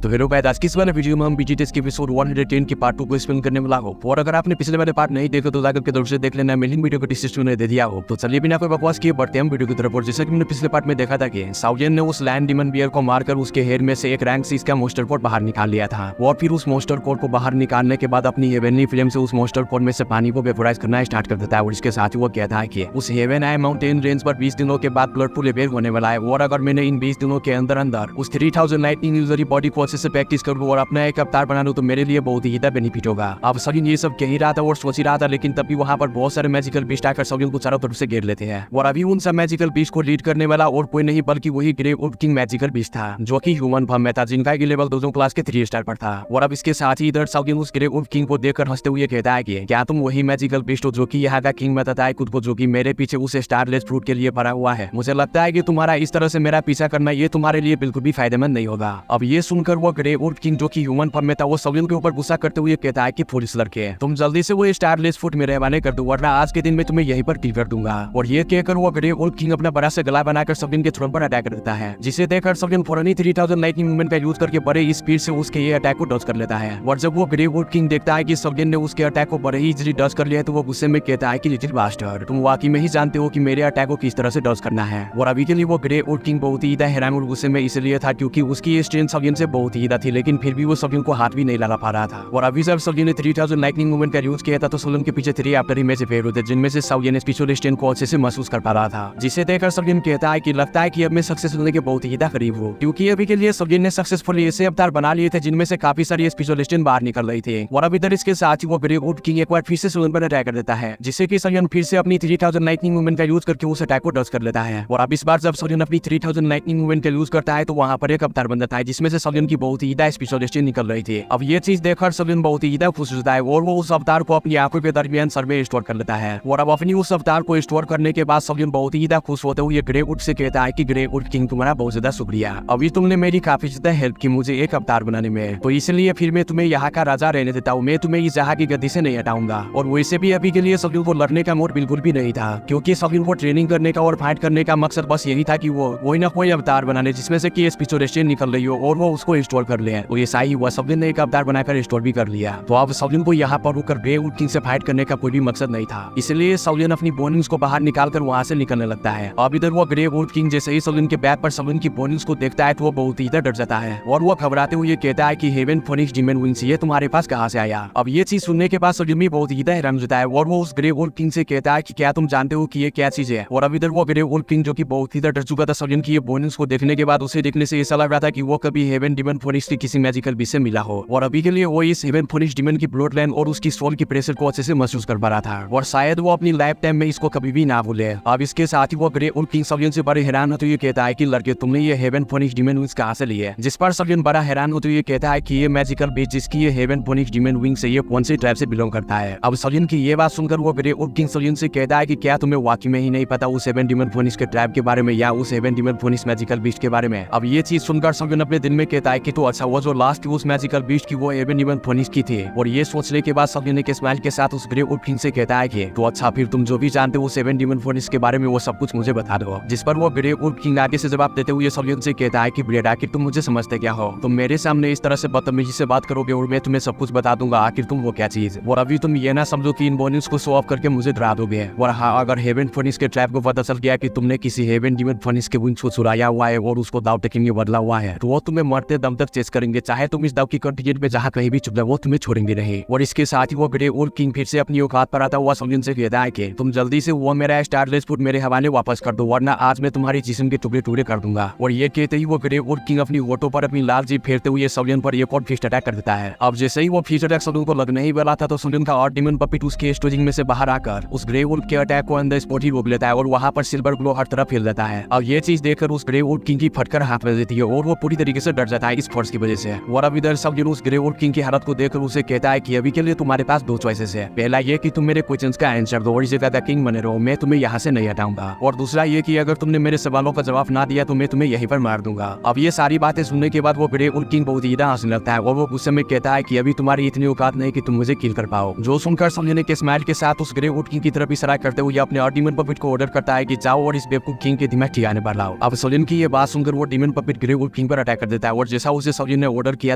तो hello guys, आज किस वाले वीडियो में हम बीजीटीएस के एपिसोड 110 के पार्ट 2 को एक्सप्लेन करने वाला हूं। और अगर आपने पिछले वाले पार्ट नहीं देखे तो जाकर के जरूर से देख लेना, मेलिंग वीडियो को डिस्क्रिप्शन में दे दिया हो। तो चलिए बिना कोई बकवास किए बढ़ते हैं वीडियो की तरफ। और जैसा कि मैंने पिछले पार्ट में देखा था कि साउजन ने उस लैंड डिमन बियर को मारकर उसके हेयर में से एक रैंक 6 का मोस्टर कोड बाहर निकाल लिया था। और फिर उस मोस्टर कोड को बाहर निकालने के बाद अपनी हेवनली फ्लेम से उस मोस्टर कोड में से पानी को वेपोराइज करना स्टार्ट कर देता है। और इसके साथ ही वो कहता है कि उस हेवन आए माउंटेन रेंज पर 20 दिनों के बाद ब्लड पूल अवेयर होने वाला है। और अगर मैंने इन 20 दिनों के अंदर उस 3000 लाइटनिंग यूजर बॉडी को अच्छे से प्रैक्टिस करूँ और अपना एक अवतार बना लूं तो मेरे लिए बहुत ही ज्यादा बेनिफिट होगा। अब सलीन ये सब कह ही रहा था और सोच ही रहा था, लेकिन तभी वहाँ पर बहुत सारे मैजिकल बीस्ट आकर सलीन को चारों तरफ से घेर लेते हैं। और अभी उन सब मैजिकल बीस्ट को लीड करने वाला और कोई नहीं बल्कि वही grey wolf king magical beast था, जो कि ह्यूमन फॉर्म में था, जिनका की लेवल 2 क्लास के 3 स्टार पर था। और अब इसके साथ ही इधर सलीन उस ग्रे वुल्फ किंग को देखकर हंसते हुए कहता है कि क्या तुम वही मैजिकल बीस्ट हो जो कि यहाँ का किंग बताता है खुद को, जो कि मेरे पीछे उस स्टारलेस फ्रूट के लिए भरा हुआ है। मुझे लगता है कि तुम्हारा इस तरह से मेरा पीछा करना ये तुम्हारे लिए बिल्कुल भी फायदेमंद नहीं होगा। अब ये सुनकर वो ग्रे वुल्फ किंग जो कि ह्यूमन फॉर्म में था वो सलीन के ऊपर गुस्सा करते हुए कहता है कि फूलिश लड़के, तुम जल्दी से वो स्टारलेस फूट में रहवाने कर दो वरना आज के दिन में तुम्हें यहीं पर किल कर दूंगा। और ये कहकर वो ग्रे वुल्फ किंग अपना बड़ा से गला बनाकर सलीन के थ्रोन पर अटैक कर देता है, जिसे देखकर सलीन फौरन ही 3000 लाइटनिंग मूवमेंट का यूज करके बड़े स्पीड से उसके ये अटैक को डॉज कर लेता है। और जब वो ग्रे वुल्फ किंग देखता है कि सलीन ने उसके अटैक को बड़े ही इजीली डॉज कर लिया तो वो गुस्से में कहता है कि लिटिल बास्टर्ड, तुम वाकई में ही जानते हो कि मेरे अटैक को किस तरह से डॉज करना है। और अभी के लिए वो ग्रे वुल्फ किंग बहुत ही हैरान और गुस्से में इसलिए था क्योंकि उसकी स्ट्रेंथ सलीन से बहुत ही थी, लेकिन फिर भी वो सलीन को हाथ भी नहीं लगा पा रहा था। और अभी जब सलीन ने 3000 लाइटनिंग मूवमेंट का यूज किया था तो सलीन के पीछे 3 आफ्टर इमेज फेयर होते, जिनमें से सलीन स्पेशल स्ट्रेंथ को अच्छे से महसूस कर पा रहा था, जिसे देखकर सलीन कहता है कि लगता है कि अब मैं सक्सेस होने के बहुत ही करीब हूँ, क्योंकि अभी के लिए सलीन ने सक्सेसफुली ऐसे अवतार बना लिए थे जिनमें से काफी सारी स्पेशल स्ट्रेंथ बाहर निकल रही थी। और अब इधर इसके साथ ही वो ग्रे वुल्फ किंग एक बार फिर से सलीन पर अटैक कर देता है, जिससे कि सलीन फिर से अपनी 3000 लाइटनिंग मूवमेंट का यूज करके उस अटैक को डॉज कर लेता है। और अब इस बार जब सलीन अपनी 3000 लाइटनिंग मूवमेंट का यूज करता है तो वहाँ पर एक अवतार बन जाता है जिसमें से सलीन की बहुत ही स्पेशल स्ट्रेंथ निकल रही थी। अब ये चीज देखकर सलीन बहुत ही खुश होता है और वो उस अवतार को अपनी आंखों के दरमियान सर में स्टोर कर लेता है। और अब अपनी उस अवतार को स्टोर करने के बाद सलीन बहुत ही खुश होते हुए ग्रे वुल्फ से कहता है कि ग्रे वुल्फ किंग तुम्हारा बहुत ज्यादा शुक्रिया, अभी तुमने मेरी काफी ज्यादा हेल्प की मुझे एक अवतार बनाने में, तो इसलिए फिर मैं तुम्हें यहाँ का राजा रहने देता हूँ, मैं तुम्हें इस जगह की गद्दी से नहीं हटाऊंगा। और वैसे भी अभी के लिए सलीन को लड़ने का मूड बिल्कुल भी नहीं था, क्योंकि सलीन को ट्रेनिंग करने का और फाइट करने का मकसद बस यही था कि वो कोई ना कोई अवतार बनाने जिसमें से कि स्पेशल स्ट्रेंथ निकल रही हो और वो उसको स्टोर कर ले। तो ऐसा ही हुआ, सलीन ने एक अवतार बनाकर स्टोर भी कर लिया। तो अब सलीन को यहाँ पर रुककर ग्रे वुल्फ किंग से फाइट करने का कोई भी मकसद नहीं था, इसलिए सलीन अपनी बोनिंग्स को बाहर निकालकर वहाँ से निकलने लगता है। अब इधर वो ग्रे वुल्फ किंग जैसे ही सलीन के बैक पर सलीन की बोनिंग्स को देखता है तो वो बहुत ही डर जाता है और वो घबराते हुए कहता है कि हेवन फोनिक्स डिमन विंग्स ये तुम्हारे पास कहाँ से आया। अब ये चीज सुनने के बाद सलीन भी बहुत ही हैरान हो जाता है और वो उस ग्रे वुल्फ किंग से कहता है कि क्या तुम जानते हो कि ये क्या चीज है। और अब इधर वो ग्रे वुल्फ किंग जो कि बहुत ही डर चुका था सलीन की ये बोनिंग्स को देखने के बाद, उसे देखने से ऐसा लग रहा था कि वो कभी हेवन डिमन फोनिक्स की किसी मैजिकल बीस्ट से मिला हो। और अभी के लिए वो इस हेवन फोनिक्स डिमन की ब्लड लाइन और उसकी सोल की प्रेशर को अच्छे से महसूस कर पा रहा था और शायद वो अपनी लाइफ टाइम में इसको कभी भी ना भूले। अब इसके साथ ही वो ग्रे वुल्फ किंग सलीन से बड़े हैरान होते हुए कहता है कि लड़के तुमने ये हेवन फोनिक्स डिमन विंग्स कहाँ से लिए, जिस पर सलीन बड़ा हैरान होते हुए कहता है कि ये मैजिकल बीस्ट जिसकी ये हेवन फोनिक्स डिमन विंग्स है ये कौन से ट्राइब से बिलोंग करता है। अब सलीन की ये बात सुनकर वो ग्रे वुल्फ किंग सलीन से कहता है कि क्या तुम्हें वाकई में ही नहीं पता उस हेवन डिमन फोनिक्स के ट्राइब के बारे में या उस heaven demon phoenix magical beast के बारे में। अब ये चीज सुनकर सलीन अपने दिल में कहता है कि तो अच्छा वो जो लास्ट उस मैजिकल बीस्ट की वो हेवन डिमन फोनिक्स की थी। और ये सोचने के बाद सलीन एक स्माइल के साथ उस ग्रे वुल्फ किंग से कहता है कि तो अच्छा फिर तुम जो भी जानते हो उस हेवन डिमन फोनिक्स के बारे में वो सब कुछ मुझे बता दो। जिस पर वो ग्रे वुल्फ किंग आगे से जवाब देते हुए सलीन से कहता है कि ब्रेड आखिर तुम मुझे समझते क्या हो, तुम मेरे सामने इस तरह से बदतमीजी से बात करोगे और मैं तुम्हें सब कुछ बता दूंगा, आखिर तुम वो क्या चीज। और अभी तुम ये ना समझो कि इन बोनिंग्स को शो ऑफ करके मुझे डरा दोगे। और हाँ, अगर हेवन फोनिक्स के ट्रैप को पता चल गया कि तुमने किसी हेवन डिमन फोनिक्स के विंग्स को चुराया हुआ है और उसको दाव टेकिंग में बदला हुआ है तो वो तुम्हें मरते दम तक चेस करेंगे, चाहे तुम इस दाव की कंटिजेंट में जहाँ कहीं भी चुप जाओ वो तुम्हें छोड़ेंगे नहीं। और इसके साथ ही वो ग्रे वुल्फ किंग फिर से अपनी औकात पर आता हुआ सलीन से कहता है कि तुम जल्दी से वो मेरा स्टारलेस फूट मेरे हवाले वापस कर दो वरना आज मैं तुम्हारी जिस्म के टुकड़े टुकड़े कर दूंगा। और ये कहते ही वो ग्रे वुल्फ किंग अपनी ओटो पर अपनी लाल जीप फेरते हुए सलीन पर एक और फिस्ट अटैक कर देता है। अब जैसे ही वो फिस्ट अटैक सलीन को लगने ही वाला था तो सलीन का और डिमन पपिट उसके स्टोरेज में से बाहर आकर उस ग्रे वुल्फ के अटैक को अंदर स्पॉट ही रोक लेता है और वहाँ पर सिल्वर ग्लो हर तरफ फैल जाता है। अब ये चीज देखकर उस ग्रे वुल्फ किंग की फटकर हाथ में देती है और वो पूरी तरीके से डर जाता है इस फोर्स की वजह से। और अब इधर सलीन उस ग्रे वुल्फ किंग की हालत को देखकर उसे कहता है कि अभी के लिए तुम्हारे पास 2 चॉइसेस है, पहला ये कि तुम मेरे क्वेश्चंस का आंसर दो और इसी तरह किंग बने रहो, मैं तुम्हें यहाँ से नहीं हटाऊंगा, और दूसरा ये कि अगर तुमने मेरे सवालों का जवाब ना दिया तो मैं तुम्हें यहीं पर मार दूंगा। अब ये सारी बातें सुनने के बाद वो ग्रे वुल्फ किंग बहुत ही हंसने लगता है और वो गुस्से में कहता है कि अभी तुम्हारी इतनी औकात नहीं कि तुम मुझे किल कर पाओ। जो सुनकर सलीन के स्माइल के साथ उस ग्रे वुल्फ किंग की तरफ इशारा करते हुए अपने और डिमन पपिट को ऑर्डर करता है कि जाओ और इस बेवकूफ किंग के दिमाग ठिकाने पर लाओ। अब सलीन की ये बात सुनकर वो demon puppet grey wolf king पर अटैक कर देता है और जैसा जैसा उसे सॉलियन ने ऑर्डर किया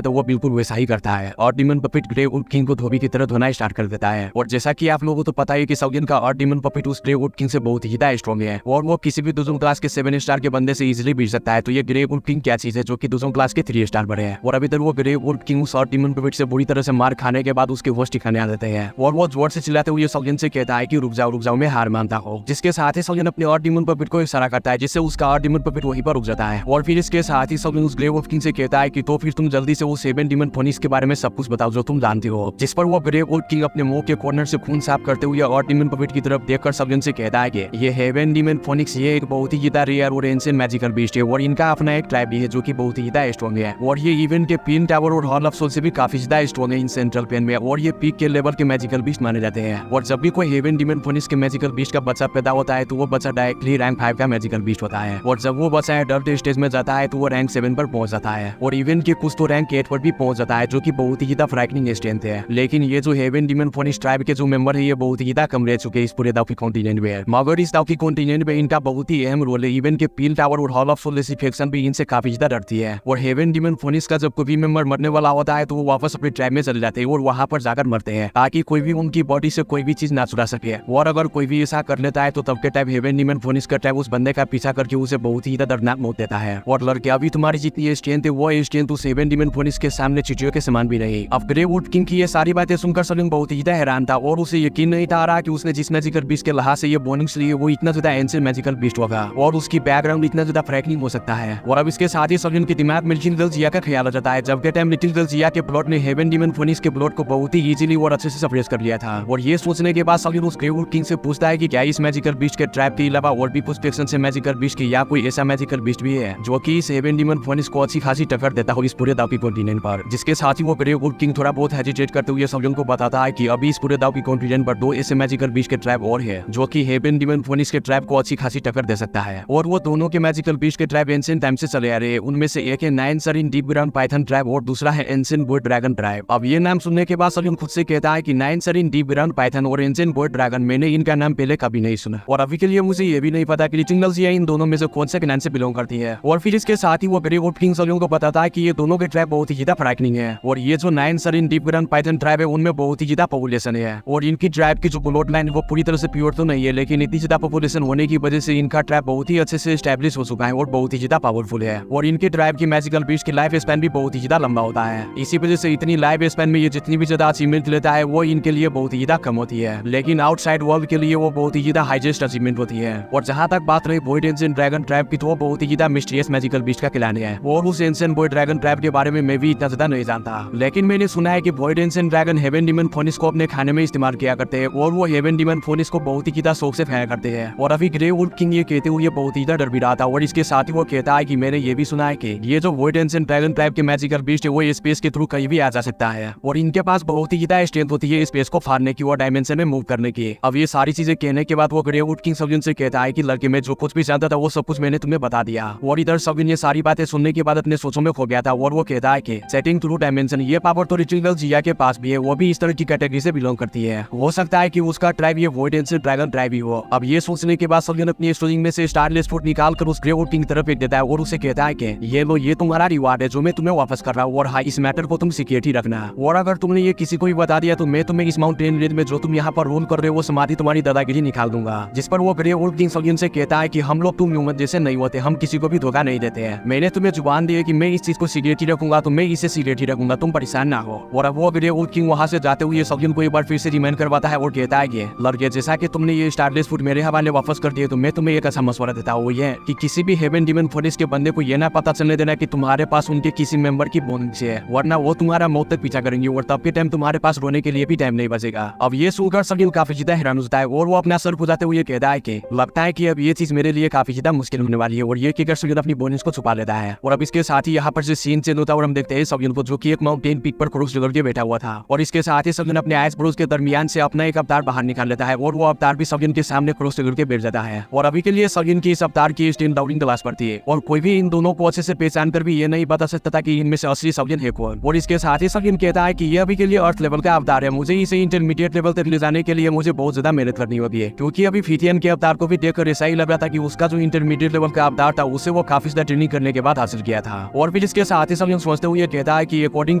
तो वो बिल्कुल वैसा ही करता है और demon puppet grey wolf king को धोबी की तरह धोना स्टार्ट कर देता है। और जैसा कि आप लोगों को तो पता है कि सॉलियन का और डीमन पपेट उस ग्रे वुल्फ किंग से बहुत ही ज्यादा स्ट्रॉन्ग है और वो किसी भी दूसरे क्लास के 7 स्टार के बंदे से इजीली बीत सकता है। तो ये ग्रे वुल्फ किंग क्या चीज है जो कि दूसरों क्लास के 3 स्टार बड़े हैं। और अभी तक वो ग्रे वुल्फ किंग उस और डीमन पपेट से बुरी तरह से मार खाने के बाद उसके होस्ट खाने आ देते हैं और वो जोर से चिल्लाते हुए सॉलियन से कहता है कि रुक जाओ मैं हार मानता हूँ। जिसके साथ ही सॉलियन अपने और डीमन पपेट को इशारा करता है जिससे उसका और डीमन पपेट वहीं पर रुक जाता है। और फिर इसके साथ ही सॉलियन उस ग्रे वुल्फ किंग से कहता है कि तो फिर तुम जल्दी से वो 7 डीमन फोनिक्स के बारे में सब कुछ बताओ जो तुम जानते हो। जिस पर वो ग्रे वुल्फ किंग अपने मुंह के कॉर्नर से खून साफ करते हुए और डीमन पपेट की तरफ देखकर सॉलियन से कहता है कि ये 7 डीमन फोनिक्स ये एक बहुत ही ज्यादा रेयर और एंशिएंट मैजिकल बीस्ट है और इनका अपना एक ट्राइब भी है जो कि बहुत ही ज्यादा स्ट्रॉन्ग है और ये इवेंट के पिन टावर और हॉल ऑफ सोल से भी काफी ज्यादा स्ट्रॉन्ग है इन सेंट्रल पेन में और ये पीक के लेवल के मैजिकल बीस्ट माने जाते हैं। और जब भी कोई 7 डीमन फोनिक्स के मैजिकल बीस्ट का बच्चा पैदा होता है तो वो बच्चा डायरेक्टली रैंक 5 का मैजिकल बीस्ट होता है और जब वो बच्चा एडल्ट स्टेज में जाता है तो वो रैंक 7 पर पहुंच जाता है और इवेंट के कुछ तो रैंक 8 पर भी पहुंच जाता है जो कि बहुत ही ज्यादा फ्राइटनिंग स्ट्रेंथ है। लेकिन ये जो 7 डीमन फोनिक्स ट्राइब के जो मेंबर है ये बहुत ही ज्यादा कम रह चुके हैं इस पूरे दाउकी कॉन्टिनेंट में, मगर इस दाउकी कॉन्टिनेंट में इनका बहुत ही अहम रोल है। इवेंट के पील टावर और हॉल ऑफ सोल फैक्शन भी इनसे काफी ज्यादा डरती है और 7 डीमन फोनिक्स का जब कोई भी मेंबर मरने वाला होता है तो वो वापस अपने ट्राइब में चले जाते हैं और वहां पर जाकर मरते हैं ताकि कोई भी उनकी बॉडी से कोई भी चीज ना चुरा सके। और अगर कोई भी ऐसा कर लेता है तो तब के टाइम 7 डीमन फोनिक्स का ट्राइब उस बंदे का पीछा करके उसे बहुत ही दर्दनाक मौत देता है। और लड़के अभी तुम्हारी जितनी स्ट्रेंथ है वो स्ट्रेंथ तो 7 डीमन फोनिक्स के सामने चीटियों के समान भी नहीं। अब ग्रे वुल्फ किंग की ये सारी बातें सुनकर सॉलियन बहुत ही ज्यादा हैरान था और उसे यकीन नहीं था रहा कि उसने जिस मैजिकल बीस्ट के लिहाज से ये बोनिंग्स लिए वो इतना ज्यादा एंशिएंट मैजिकल बीस्ट होगा और उसकी बैकग्राउंड इतना ज्यादा फ्रैक्निंग हो सकता है। और अब इसके साथ ही सॉलियन के दिमाग में लिटिल जिया का ख्याल आ जाता है जबकि टाइम लिटिल जिया के प्लॉट ने 7 डीमन फोनिक्स के प्लॉट को बहुत ही इजीली और अच्छे से सप्रेस कर लिया था। और ये सोचने के बाद सॉलियन उस ग्रे वुल्फ किंग से पूछता है कि क्या इस मैजिकल बीस्ट के ट्रैप के अलावा और भी कुछ फैक्शन से मैजिकल बीस्ट की या कोई ऐसा मैजिकल बीस्ट भी है जो कि 7 डीमन फोनिक्स को अच्छी खासी टक्कर देता हो इस पूरे दाउकी कॉन्टिनेंट पर। जिसके साथ ही वो ग्रे वुल्फ किंग थोड़ा बहुत हेजिटेट करते हुए सॉलियन को बताता है कि अभी इस पूरे दाउकी कॉन्टिनेंट पर 2 ऐसे मैजिकल बीस्ट के ट्रैप और है जो कि 7 डीमन फोनिक्स के ट्रैप को अच्छी खासी टक्कर दे सकता है और वो दोनों के मैजिकल बीस्ट के ट्रैप एंशिएंट टाइम से चले आ रहे हैं। उनमें से एक है 9 सरिन डीप ग्राउंड पाइथन ट्रैप और दूसरा है एंशिएंट बॉय ड्रैगन ट्रैप। अब ये नाम सुनने के बाद सॉलियन खुद से कहता है कि 9 सरिन डीप ग्राउंड पाइथन और एंशिएंट बॉय ड्रैगन मैंने इनका नाम पहले कभी नहीं सुना और अभी के लिए मुझे ये भी नहीं पता कि लिटिल जिया इन दोनों में से कौन से क्लैन से बिलोंग करती है। और फिर इसके साथ ही वो ग्रे वुल्फ किंग सॉलियन को बताता है कि ये दोनों के ट्रैप बहुत ही ज्यादा फ्राइटनिंग है और ये जो 9 सरिन डीप ग्राउंड पाइथन ट्रैप है उनमें बहुत ही ज्यादा पॉपुलेशन है और इनकी ट्रैप की जो ब्लड लाइन वो पूरी तरह से प्योर तो नहीं है लेकिन इतनी ज्यादा पॉपुलेशन होने की वजह से इनका ट्रैप बहुत ही अच्छे से एस्टैब्लिश हो चुका है और बहुत ही ज्यादा पावरफुल है और इनके ट्रैप की मैजिकल बीस्ट की लाइफ स्पैन भी बहुत ही ज्यादा लंबा होता है। इसी वजह से इतनी लाइफ स्पैन में ये जितनी भी ज्यादा अचीवमेंट लेता है वो इनके लिए बहुत ही ज्यादा कम होती है लेकिन आउटसाइड वर्ल्ड के लिए वो बहुत ही ज्यादा हाईएस्ट अचीवमेंट होती है। और जहां तक बात रही वॉइड एंशिएंट ड्रैगन ट्रैप की तो वो बहुत ही ज्यादा मिस्टीरियस मैजिकल बीस्ट का क्लैन है और उस एंशिएंट वॉइड ड्रैगन ट्रैप के बारे में मैं भी इतना ज्यादा नहीं जानता लेकिन मैंने सुना है कि void ancient dragon 7 demon phoenix को अपने खाने में इस्तेमाल किया करते हैं और वो 7 डीमन फोनिक्स को बहुत ही ज्यादा शौक से खाया करते हैं। और अभी ग्रे वुल्फ किंग ये कहते हुए बहुत ही ज्यादा डर भी रहा था और इसके साथ ही वो कहता है कि मैंने ये भी सुना है कि ये जो वॉइड एंशिएंट ड्रैगन ट्रैप के मैजिकल बीस्ट है वो स्पेस के थ्रू कहीं भी आ जा सकता है और इनके पास बहुत ही ज्यादा स्ट्रेंथ होती है स्पेस को फाड़ने की और डायमेंशन में मूव करने की। अब ये सारी चीजें कहने के बाद वो ग्रे वुल्फ किंग सॉलियन से कहता है कि लड़के में जो कुछ भी जानता था वो सब कुछ मैंने तुम्हें बता दिया। और इधर सॉलियन ये सारी बातें सुनने के बाद अपने सोचों में खो गया था और वो कहता है कि सेटिंग थ्रू डायमेंशन ये पावर तो लिटिल जिया के पास भी है, वो भी इस तरह की कैटेगरी से बिलोंग करती है। हो सकता है कि उसका ट्राइब ये वॉइड एंशिएंट ड्रैगन ट्राइब ही हो। अब ये सोचने के बाद सॉलियन अपनी स्टोरिंग में से स्टारलेस फुट निकाल कर उस ग्रे वुल्फ किंग की तरफ फेंक देता है और उसे कहता है कि ये लो ये तुम्हारा रिवार्ड है जो मैं तुम्हें वापस कर रहा हूँ और हाँ इस मैटर को तुम सिक्योरिटी रखना और अगर तुमने ये किसी को भी बता दिया तो मैं तुम्हें इस माउंटेन रेंज में जो तुम यहाँ पर रूल कर रहे हो वो समाधि तुम्हारी दादागिरी निकाल दूंगा। जिस पर वो ग्रे वुल्फ किंग सॉलियन से कहता है कि हम लोग तुम ह्यूमन जैसे नहीं होते, हम किसी को भी धोखा नहीं देते हैं। मैंने तुम्हें जुबान दी है कि मैं इस चीज को सिक्योरिटी रखूंगा तो मैं इसे सिक्योरिटी रखूंगा, तुम परेशान ना हो। और अब वो ग्रे वुल्फ किंग वहां से जाते हुए सॉलियन को एक बार फिर से रिमाइंड करवाता है और कहता है कि लड़के जैसा कि तुमने ये स्टारलेस फूड मेरे हवाले वापस कर दिए तो मैं तुम्हें एक ऐसा मशवरा देता हूँ ये कि किसी भी 7 डीमन फोनिक्स के बंदे को ये ना पता चलने देना कि तुम्हारे पास उनके किसी मेंबर की बोनिंग्स है, वरना वो तुम्हारा मौत तक पीछा करेंगे और तब के टाइम तुम्हारे पास रोने के लिए भी टाइम नहीं बचेगा। अब ये सुनकर सॉलियन काफी ज्यादा हैरान होता है और वो अपना सर खुजाते हुए कहता है कि लगता है कि अब ये चीज मेरे लिए काफी ज्यादा मुश्किल होने वाली है और ये कहकर सॉलियन अपनी बोनिंग्स को छुपा लेता है। और अब इसके साथ ही यहाँ पर जो सीन चेंज होता है और हम देखते हैं सॉलियन को जो कि एक माउंटेन पीक पर क्रॉस लेकर के बैठा हुआ था और इसके साथ ही सॉलियन अपने आइस ब्रोज के दरमियान से अपना एक अवतार बाहर निकाल लेता है और वो अवतार भी सॉलियन के सामने क्रॉस लेकर के बैठ जाता है। और अभी के लिए सॉलियन की इस अवतार की स्टेन डाउनिंग क्लास पर थी और कोई भी इन दोनों को अच्छे से पहचान कर भी ये नहीं बता सकता था कि इनमें से असली सॉलियन है कौन। और इसके साथ ही सॉलियन कहता है कि ये अभी के लिए अर्थ लेवल का अवतार है, मुझे इसे इंटरमीडिएट लेवल तक ले जाने के लिए मुझे बहुत ज्यादा मेहनत करनी होगी है क्योंकि अभी फिथियन के अवतार को भी देखकर ऐसा ही लग रहा था कि उसका जो इंटरमीडिएट लेवल का अवतार था उसे वो काफी ज्यादा ट्रेनिंग करने के बाद हासिल किया था। और फिर जिसके साथ ही सलून सोचते हुए कहता है कि according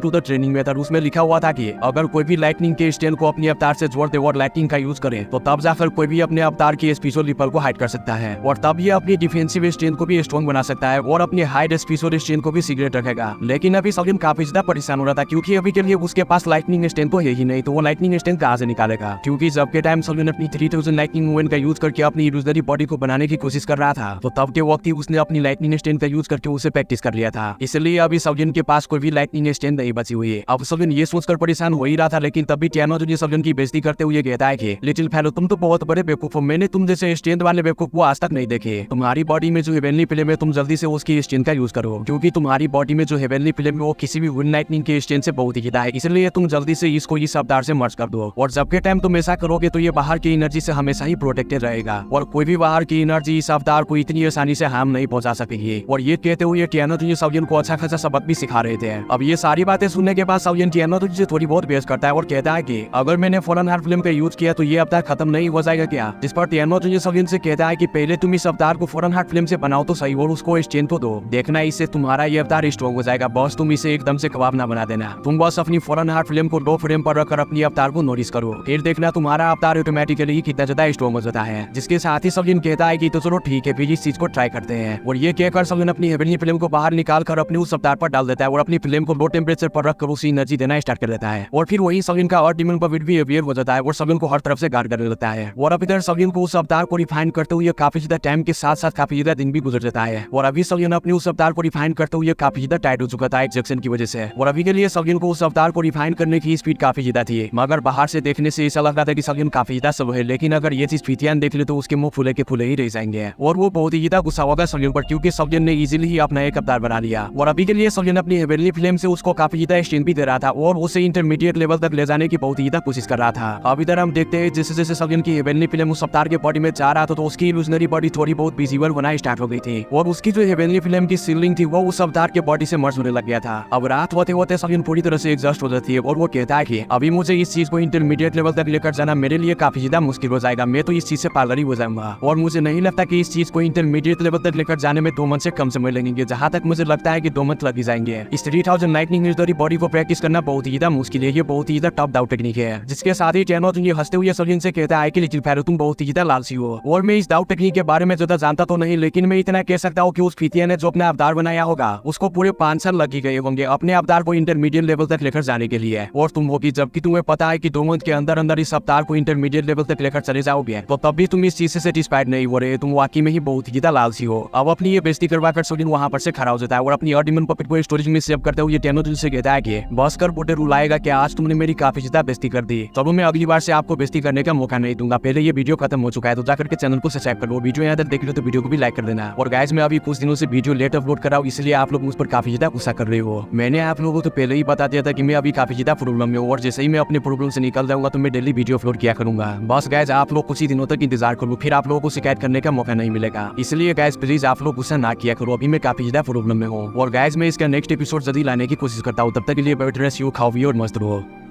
to the training method उसमें लिखा हुआ था कि अगर कोई भी लाइटनिंग के स्टैंड को अपने अवतार से जोड़ दे और लाइटनिंग का यूज करे तो तब जाकर कोई भी अपने अवतार की स्पेशल रिपल को हाइड कर सकता है और तब ये अपनी डिफेंसिव स्टैंड को भी स्ट्रॉन्ग बना सकता है और अपने हाइड स्पेशल स्टैंड को भी सीक्रेट रखेगा। लेकिन अभी सलून काफी ज्यादा परेशान हो रहा था क्योंकि अभी के लिए उसके पास लाइटनिंग स्टैंड तो है ही नहीं, तो वो लाइटनिंग स्टैंड कहाँ से निकालेगा, क्योंकि जब के टाइम सलून अपनी 3000 लाइटनिंग मूवमेंट का यूज करके अपनी इल्यूजनरी बॉडी को बनाने की कोशिश कर रहा था, तो तब के वक्त ही उसने अपनी लाइटनिंग स्टैंड का यूज करके उसे प्रैक्टिस कर लिया था। इसलिए अभी सलून के पास कोई भी लाइटनिंग स्टैंड नहीं बची हुई है। अब सलून ये सोचकर परेशान हो ही रहा था, लेकिन तभी टियानो जो सलून की बेइज्जती करते हुए कहता है कि लिटिल फेलो तुम तो बहुत बड़े बेवकूफ हो, मैंने तुम जैसे स्टैंड वाले बेवकूफ को आज तक नहीं देखे। तुम्हारी बॉडी में जो हेवनली फिल्म है तुम जल्दी से उसकी स्टैंड का यूज करो, क्योंकि तुम्हारी बॉडी में जो हेवनली फिल्म है वो किसी भी विंड लाइटनिंग के स्टैंड से बहुत ही ज्यादा है, इसलिए तुम जल्दी से इसको इस अवतार से मर्ज कर दो। और जब के टाइम तुम ऐसा करोगे तो ये बाहर की एनर्जी से हमेशा ही प्रोटेक्टेड रहेगा और कोई भी बाहर की एनर्जी इस अवतार को इतनी आसानी से हार्म नहीं पहुंचा सकेगी। और ये कहते हुए टियानो जो सलून को अच्छा खासा सबक भी सिखा रहे थे। अब ये सारी बातें सुनने के बाद सलून टियानो जो थोड़ी बहुत बहस करता है और कहता है कि अगर मैंने फॉरन हार्ट फिल्म का यूज किया तो ये अवतार खत्म नहीं हो जाएगा क्या। जिस पर टियानो जो सलून से कहता है कि पहले तुम इस अवतार को फॉरन हार्ट फिल्म से बनाओ तो सही और उसको स्टैंड तो दो, देखना इससे तुम्हारा ये अवतार स्ट्रॉन्ग हो जाएगा। बॉस तुम इसे एकदम से कबाब ना बना देना, तुम बस अपनी फॉरन हार्ट फिल्म को लो फ्रेम पर रखकर अपनी अवतार को नोटिस करो, फिर देखना तुम्हारा अवतार ऑटोमेटिकली कितना ज्यादा स्ट्रॉन्ग हो जाता है। जिसके साथ ही सलून कहता है कि तो चलो ठीक है फिर इस चीज को ट्राई करते हैं। और ये कहकर सलून अपनी हेवनली फिल्म को बाहर निकाल कर अपने उस अवतार पर डाल देता है और अपनी फिल्म को लो टेम्परेचर पर रखकर उसी एनर्जी देना स्टार्ट कर देता है। और फिर वही सलून का अर्थ डिमन पर भी अवेयर हो जाता है और सलून को हर तरफ से गार्ड कर लेता है। और अब इधर सलून को उस अवतार को रिफाइन करते हुए काफी ज्यादा टाइम के साथ साथ काफी ज्यादा दिन भी गुजर जाता है। और अभी सलून अपने उस अवतार को रिफाइन करते हुए काफी ज्यादा टाइट हो चुका था इंजेक्शन की वजह से। और अभी के लिए सलून को उस अवतार को रिफाइन करने की स्पीड काफी ज्यादा थी, मगर बाहर से देखने से ऐसा लग रहा था कि सलून काफी ज्यादा स्लो है। लेकिन अगर ये चीज फितियान देख ले तो उसके मुंह फूले के फूले ही रह जाएंगे और वो बहुत ही ज्यादा गुस्सा होगा सलून पर, क्योंकि सलून ने इजीली ही अपना एक अवतार बना लिया। और अभी के लिए सलून अपनी हेवनली फिल्म से उसको काफी ज्यादा स्ट्रेंथ भी दे रहा था और उसे इंटरमीडिएट लेवल तक ले जाने की बहुत ही ज्यादा कोशिश कर रहा था। अब इधर हम देखते हैं जैसे जैसे सलून की हेवनली फिल्म उस अवतार के बॉडी में जा रहा था तो उसकी इल्यूजनरी बॉडी थोड़ी बहुत विजिबल होना स्टार्ट हो गई थी और उसकी जो हेवनली फिल्म की सीलिंग थी वो उस अवतार के बॉडी से मर्ज होने लग गया था। अब रात होते होते सलून पूरी तरह से एग्जॉस्ट हो जाती है और वो कहता है कि अभी मुझे इस चीज को इंटरमीडिएट लेवल तक लेकर जाना मेरे लिए काफी ज्यादा मुश्किल हो जाएगा, मैं तो इस चीज से पागल ही हो जाऊंगा और मुझे नहीं लगता कि इस चीज को इंटरमीडिएट लेवल तक लेकर जाने में 2 मंथ से कम समय लगेंगे, जहां तक मुझे लगता है कि 2 मंथ लग जाएंगे। इस 3000 लाइटनिंग इल्यूजनरी बॉडी को प्रैक्टिस करना बहुत ही ज्यादा मुश्किल है, ये बहुत ही ज्यादा टफ डाउट टेक्निक है। जिसके साथ ही टियानो ये हंसते हुए सलून से कहता है कि लिटिल फेरो तुम बहुत ही ज्यादा लालची हो और मैं इस डाउट टेक्निक के बारे में ज्यादा जानता तो नहीं, लेकिन मैं इतना कह सकता हूँ कि उस फितिया ने जो अपना अवतार बनाया होगा उसको पूरे 5 साल लग गए होंगे अपने अवतार को इंटरमीडिएट लेवल तक लेकर जाने के लिए। और तुम होगी जबकि तुम्हें पता है कि 2 मंथ के अंदर अंदर इस अवतार को इंटरमीडिएट लेवल तक लेकर चले जाओगे, तो तब भी तुम इस चीज से सेटिस्फाइड नहीं हो रहे, तुम वाकई में ही बहुत ही ज्यादा लालची हो। अब अपनी ये बेइज्जती करवाकर सलून वहां पर से खड़ा हो जाता है और अपनी अर्डिमन पपेट को स्टोरेज में सेव करते हुए टियानो से कहता है कि बस कर बोटे रूल आएगा कि आज तुमने मेरी काफी ज्यादा बेइज्जती कर दी, चलो मैं अगली बार से आपको बेइज्जती करने का मौका नहीं दूंगा। पहले ये वीडियो खत्म हो चुका है तो जाकर के चैनल को सब्सक्राइब कर लो, वीडियो यहाँ तक देख लो तो वीडियो को भी लाइक कर देना। और गाइस मैं अभी कुछ दिनों से वीडियो लेट अपलोड कर रहा हूँ, इसलिए आप लोग मुझ पर काफी ज्यादा गुस्सा कर रहे हो। मैंने आप लोगों को तो पहले ही बता दिया था कि मैं अभी काफी ज्यादा प्रॉब्लम में हूँ और जैसे ही मैं अपने प्रॉब्लम से निकल जाऊंगा तो मैं डेली वीडियो अपलोड किया करूंगा। बस गाइस आप लोग कुछ ही दिनों तक इंतजार करो, फिर आप लोगों को शिकायत करने का मौका नहीं मिलेगा। इसलिए गाइस प्लीज आप लोग गुस्सा ना किया करो, अभी मैं काफी ज्यादा प्रॉब्लम में हूँ। और गाइस मैं इसका नेक्स्ट एपिसोड जल्दी लाने की कोशिश करता हूँ, तब तक के लिए बैठ रहे, खाओ भी और मस्त रहो।